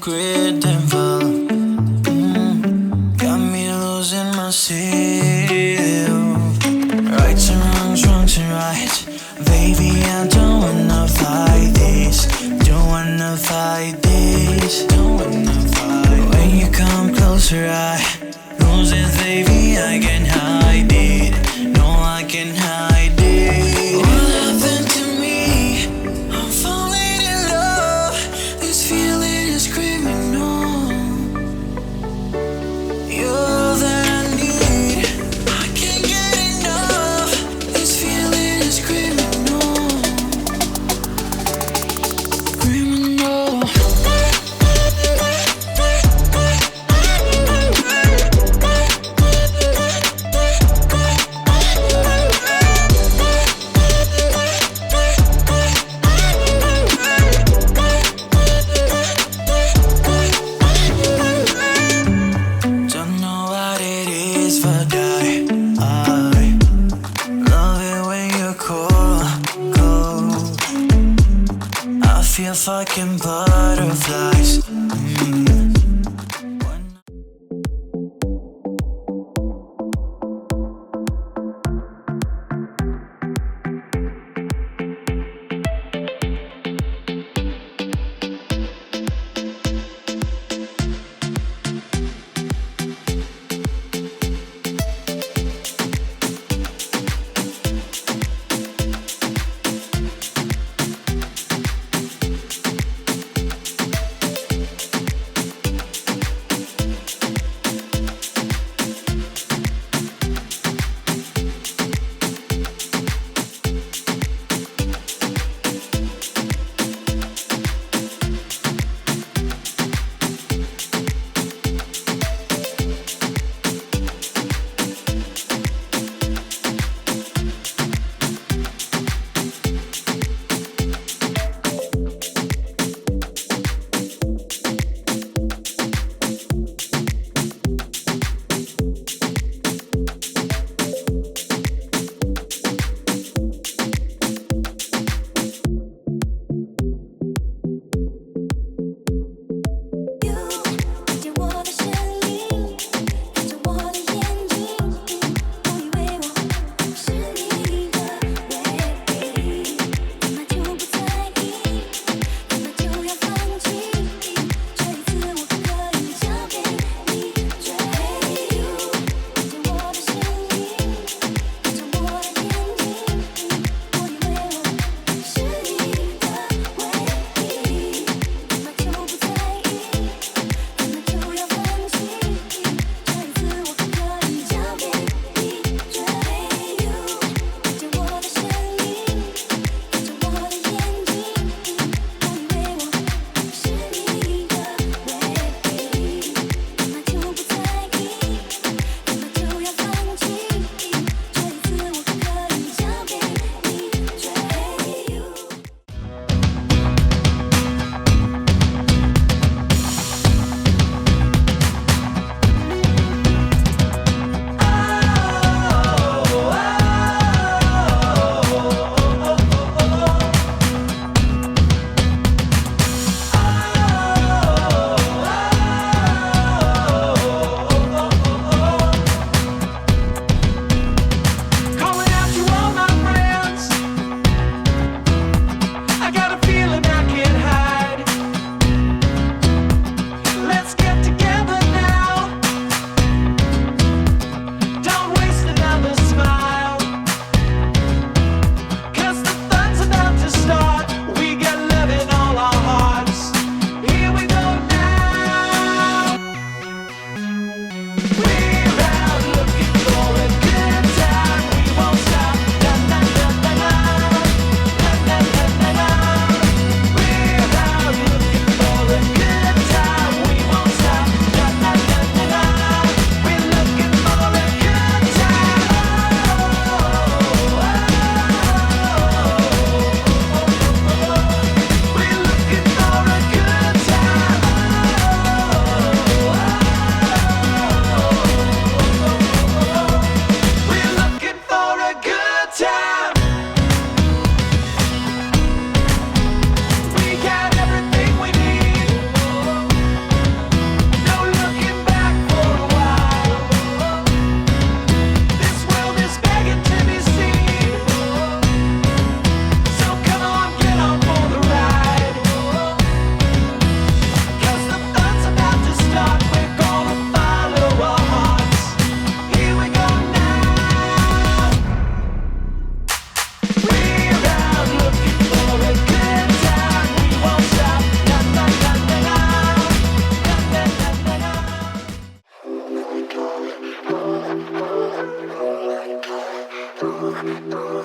regret involved. Got me losing myself. Rights and wrongs, wrongs and rights. Baby, I don't wanna fight this. Don't wanna fight this. Don't wanna fight. When you come closer, I lose it, baby. I can't hide it. No, I can't hide it. What happened to me? I'm falling in love. This feeling is criminal. You're all that I need. I can't get enough. This feeling is criminal. Criminal. Don't know what it is, but I love it when you're cold, cold. I feel fucking butterflies.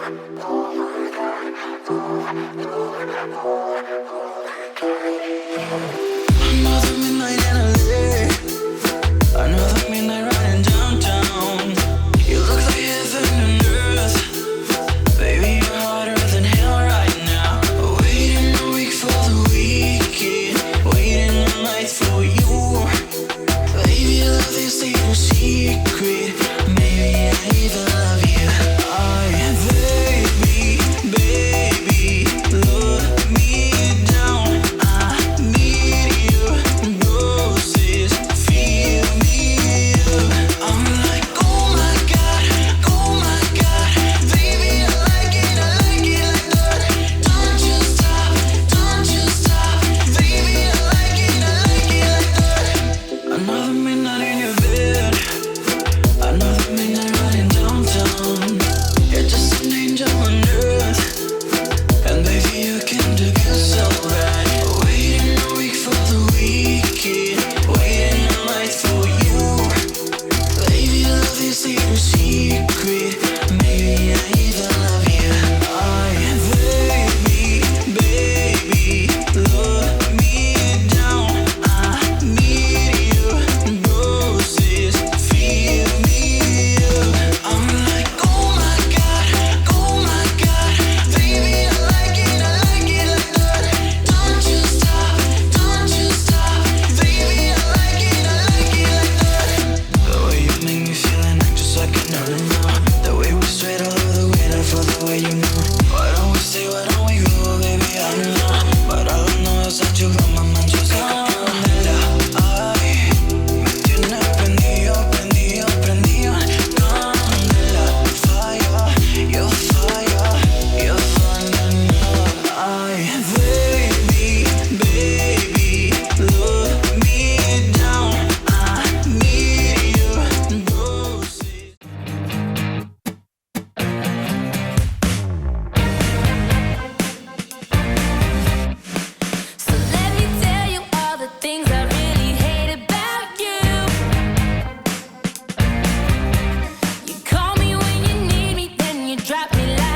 Another midnight in LA, another midnight riding downtown. You look like heaven and earth, baby, you're hotter than hell right now. Waiting a week for the weekend, waiting all night for you. Baby, I love this little secret, maybe I even love you. Baby, look me down. I need you, roses, feel me up. I'm like, oh my God, baby, I like it like that. Don't you stop, baby, I like it like that. Another midnight in your bed, another midnight riding downtown. You're just an angel on earth, and baby, you can do good so bad. Waiting a week for the weekend, waiting all night for you. Baby, I love this little secret, maybe I even love you. Baby, look me down. I need you, roses, feel me up. I'm like, oh my God, baby, I like it like that. Don't you stop, baby, I like it like that. The way you make me feel and act just like I know. The way we straight all over the way, I feel the way you know. Why don't we stay, why don't we go, baby, I don't know. But all I know is that you got my mind just like a candela. Ay, me tienes prendido, candela. Fire, you falling up. Ay, baby, look me down. I need you, roses. So let me tell you all the things I really hate about you. You call me when you need me, then you drop me like